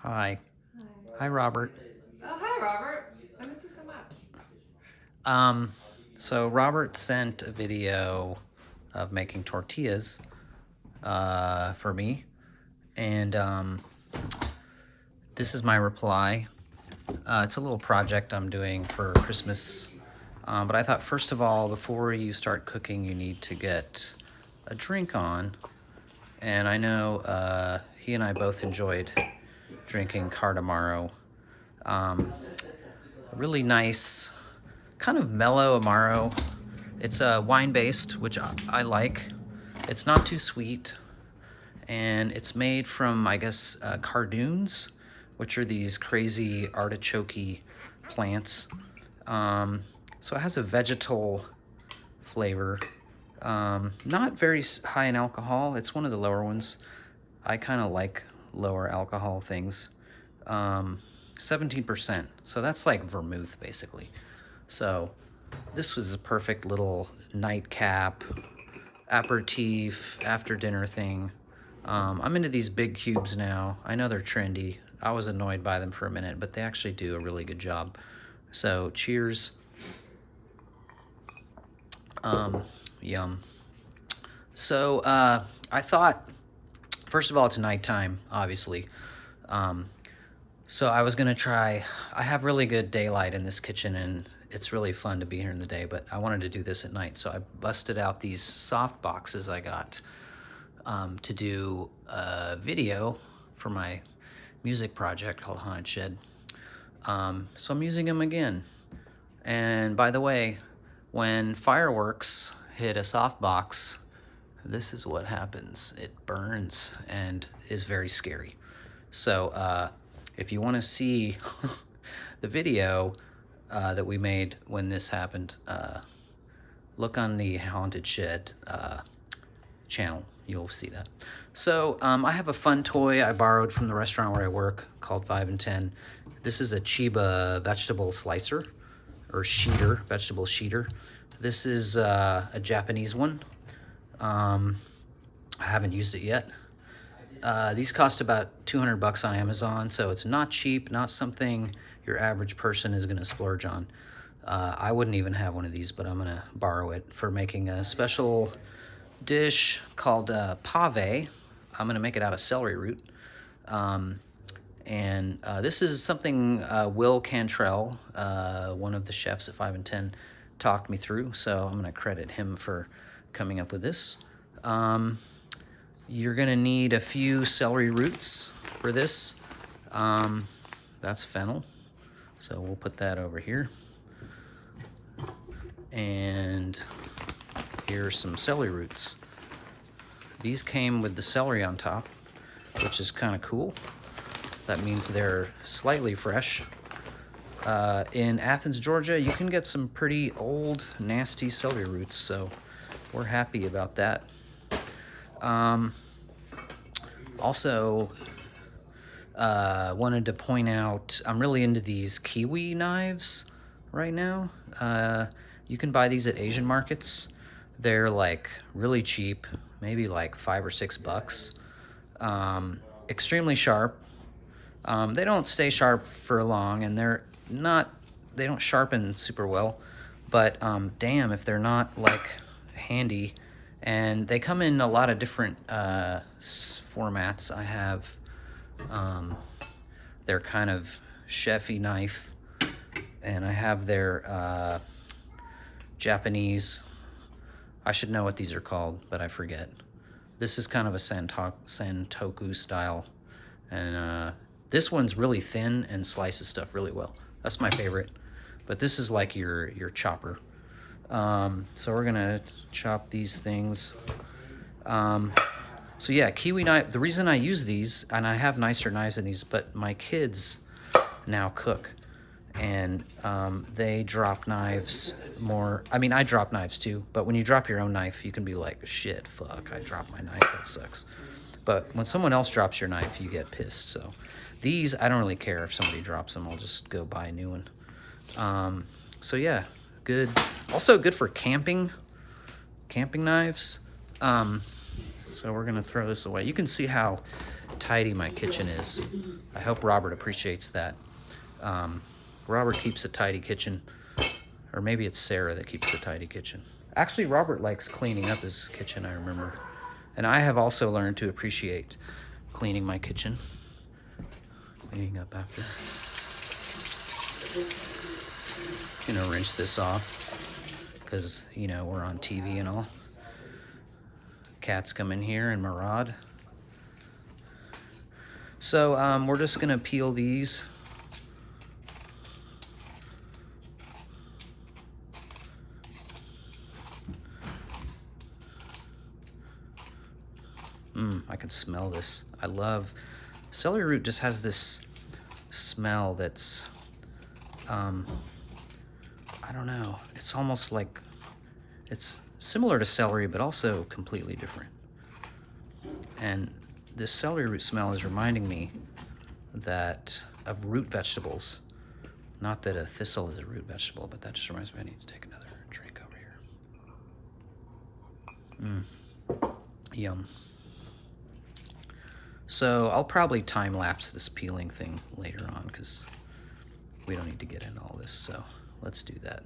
Hi. Hi, Robert. Oh, hi, Robert. I miss you so much. Um, so Robert sent a video of making tortillas for me, and this is my reply. It's a little project I'm doing for Christmas, but I thought first of all, before you start cooking, you need to get a drink on, and I know he and I both enjoyed drinking Cardamaro. Really nice, kind of mellow Amaro. It's wine based, which I like. It's not too sweet, and it's made from, I guess, cardoons, which are these crazy artichoke plants. So it has a vegetal flavor. Not very high in alcohol. It's one of the lower ones. I kind of like lower alcohol things. 17%. So that's like vermouth, basically. So this was a perfect little nightcap, aperitif, after dinner thing. I'm into these big cubes now. I know they're trendy. I was annoyed by them for a minute, but they actually do a really good job. So cheers. Yum. So I thought, first of all, it's nighttime, obviously. So I was gonna try. I have really good daylight in this kitchen, and it's really fun to be here in the day. But I wanted to do this at night, so I busted out these soft boxes I got to do a video for my music project called Haunted Shed. So I'm using them again. And by the way, when fireworks hit a softbox, this is what happens. It burns and is very scary. So if you want to see the video that we made when this happened, look on the Haunted Shed channel. You'll see that. So I have a fun toy I borrowed from the restaurant where I work called 5 and 10. This is a Chiba vegetable slicer or sheeter, vegetable sheeter. This is a Japanese one. I haven't used it yet. These cost about $200 on Amazon, so it's not cheap, not something your average person is going to splurge on. I wouldn't even have one of these, but I'm going to borrow it for making a special dish called Pave. I'm going to make it out of celery root. And this is something Will Cantrell, one of the chefs at 5 and 10, talked me through, so I'm going to credit him for coming up with this. You're going to need a few celery roots for this. That's fennel, so we'll put that over here. And here's some celery roots. These came with the celery on top, which is kind of cool. That means they're slightly fresh. In Athens, Georgia, you can get some pretty old, nasty celery roots, so we're happy about that. Also, wanted to point out, I'm really into these kiwi knives right now. You can buy these at Asian markets. They're like really cheap, maybe like $5 or $6. Extremely sharp. They don't stay sharp for long, and they don't sharpen super well, but damn if they're not like handy. And they come in a lot of different formats. I have their kind of chefy knife, and I have their Japanese. I should know what these are called, but I forget. This is kind of a Santoku style, and this one's really thin and slices stuff really well. That's my favorite, but this is like your chopper. So we're gonna chop these things. So yeah, kiwi knife. The reason I use these, and I have nicer knives than these, but my kids now cook, and they drop knives more. I mean, I drop knives too, but when you drop your own knife, you can be like, shit, fuck, I dropped my knife, that sucks. But when someone else drops your knife, you get pissed. So these, I don't really care if somebody drops them. I'll just go buy a new one. So yeah, good. Also good for camping knives. So we're gonna throw this away. You can see how tidy my kitchen is. I hope Robert appreciates that. Robert keeps a tidy kitchen, or maybe it's Sarah that keeps the tidy kitchen. Actually, Robert likes cleaning up his kitchen, I remember. And I have also learned to appreciate cleaning my kitchen. Cleaning up after. Rinse this off because, we're on TV and all. Cats come in here and maraud. So we're just gonna peel these. I can smell this. I love celery root. Just has this smell that's I don't know. It's almost like it's similar to celery, but also completely different. And this celery root smell is reminding me of root vegetables. Not that a thistle is a root vegetable, but that just reminds me I need to take another drink over here. Yum. So I'll probably time lapse this peeling thing later on because we don't need to get into all this. So let's do that.